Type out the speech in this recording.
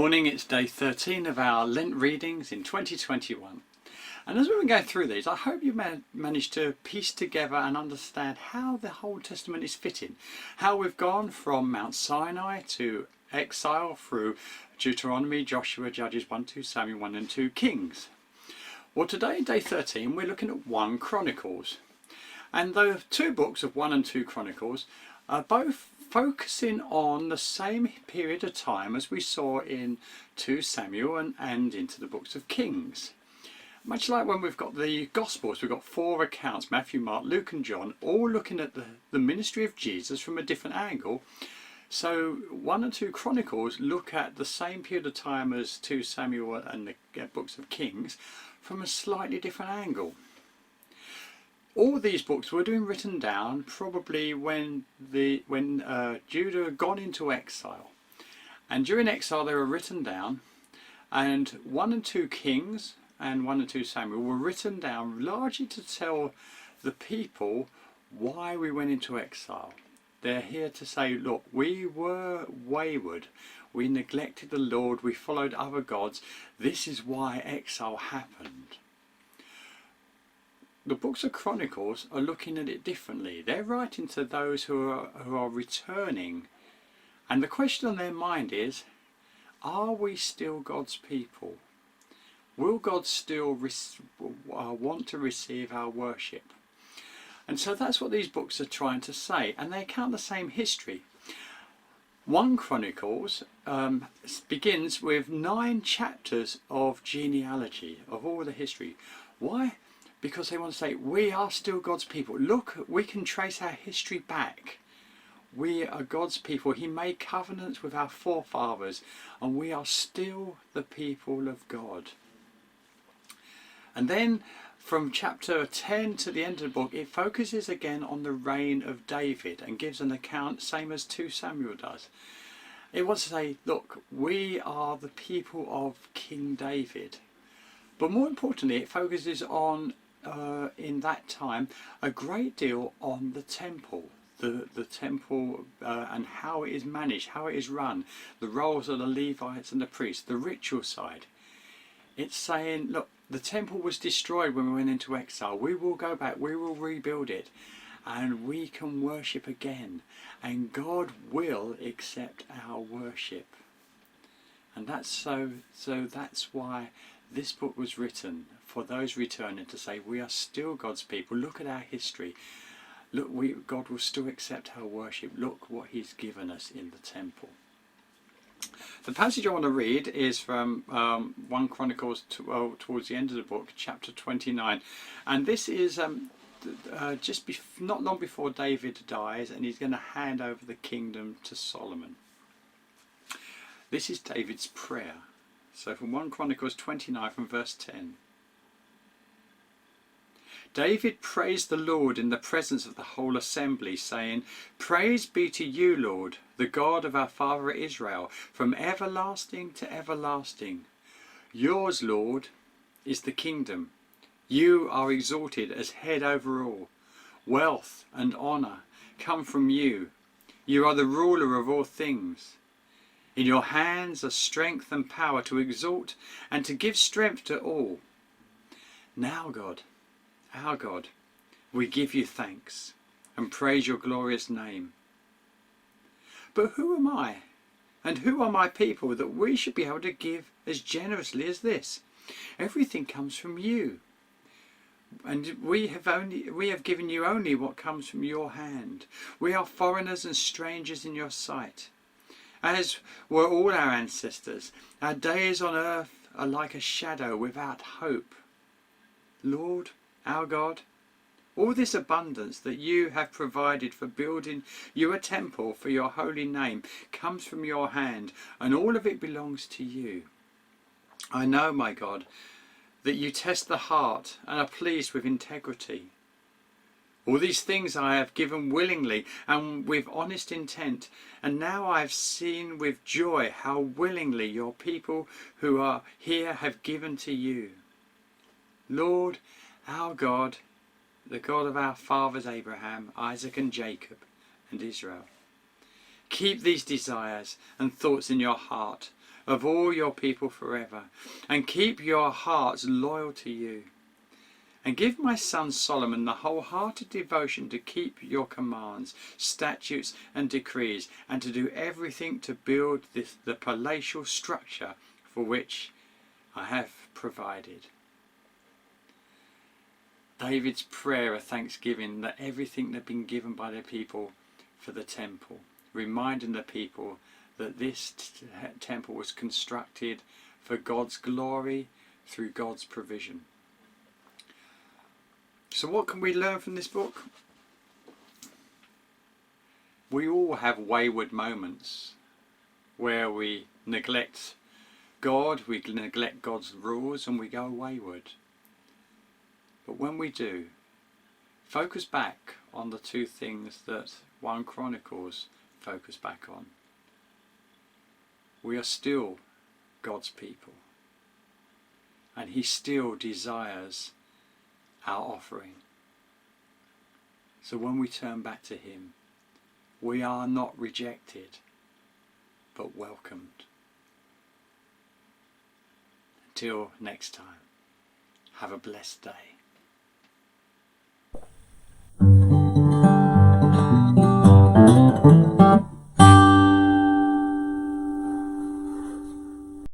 morning, it's day 13 of our Lent readings in 2021. And as we go through these, I hope you managed to piece together and understand how the Old Testament is fitting. How we've gone from Mount Sinai to exile through Deuteronomy, Joshua, Judges, 1, 2 Samuel, 1 and 2 Kings. Well, today, day 13, we're looking at 1 Chronicles. And the two books of 1 and 2 Chronicles are both focusing on the same period of time as we saw in 2 Samuel and into the books of Kings. Much like when we've got the Gospels, we've got 4 accounts, Matthew, Mark, Luke and John, all looking at the ministry of Jesus from a different angle. So 1 and 2 Chronicles look at the same period of time as 2 Samuel and the books of Kings from a slightly different angle. All these books were being written down probably when Judah had gone into exile. And during exile they were written down, and 1 and 2 Kings and 1 and 2 Samuel were written down largely to tell the people why we went into exile. They're here to say, look, we were wayward, we neglected the Lord, we followed other gods, this is why exile happened. The books of Chronicles are looking at it differently. They're writing to those who are returning, and the question on their mind is, are we still God's people? Will God still want to receive our worship? And so that's what these books are trying to say, and they account the same history. 1 Chronicles begins with 9 chapters of genealogy, of all the history. Why? Because they want to say, we are still God's people. Look, we can trace our history back. We are God's people. He made covenants with our forefathers, and we are still the people of God. And then from chapter 10 to the end of the book, it focuses again on the reign of David and gives an account, same as 2 Samuel does. It wants to say, look, we are the people of King David. But more importantly, it focuses on, in that time, a great deal on the temple. The temple and how it is managed, how it is run, the roles of the Levites and the priests, the ritual side. It's saying, look, the temple was destroyed when we went into exile. We will go back, we will rebuild it, and we can worship again. And God will accept our worship. And that's that's why this book was written, for those returning, to say we are still God's people. Look at our history. Look, God will still accept our worship. Look what He's given us in the temple. The passage I want to read is from 1 Chronicles towards the end of the book, chapter 29. And this is not long before David dies, and he's going to hand over the kingdom to Solomon. This is David's prayer. So from 1 Chronicles 29 from verse 10. David praised the Lord in the presence of the whole assembly, saying, Praise be to you, Lord, the God of our father Israel, from everlasting to everlasting. Yours, Lord, is the kingdom. You are exalted as head over all. Wealth and honour come from you. You are the ruler of all things. In your hands are strength and power to exalt and to give strength to all. Now, God, our God, we give you thanks and praise your glorious name. But who am I, and who are my people, that we should be able to give as generously as this? Everything comes from you, and we have given you only what comes from your hand. We are foreigners and strangers in your sight, as were all our ancestors. Our days on earth are like a shadow without hope. Lord, our God, all this abundance that you have provided for building you a temple for your holy name comes from your hand, and all of it belongs to you. I know, my God, that you test the heart and are pleased with integrity. All these things I have given willingly and with honest intent, and now I have seen with joy how willingly your people who are here have given to you. Lord, our God, the God of our fathers Abraham, Isaac and Jacob and Israel. Keep these desires and thoughts in your heart, of all your people forever, and keep your hearts loyal to you. And give my son Solomon the wholehearted devotion to keep your commands, statutes and decrees, and to do everything to build the palatial structure for which I have provided. David's prayer of thanksgiving that everything had been given by the people for the temple, reminding the people that this temple was constructed for God's glory through God's provision. So what can we learn from this book? We all have wayward moments where we neglect God, we neglect God's rules, and we go wayward. But when we do, focus back on the two things that 1 Chronicles focus back on. We are still God's people, and He still desires our offering. So when we turn back to Him, we are not rejected, but welcomed. Until next time, have a blessed day.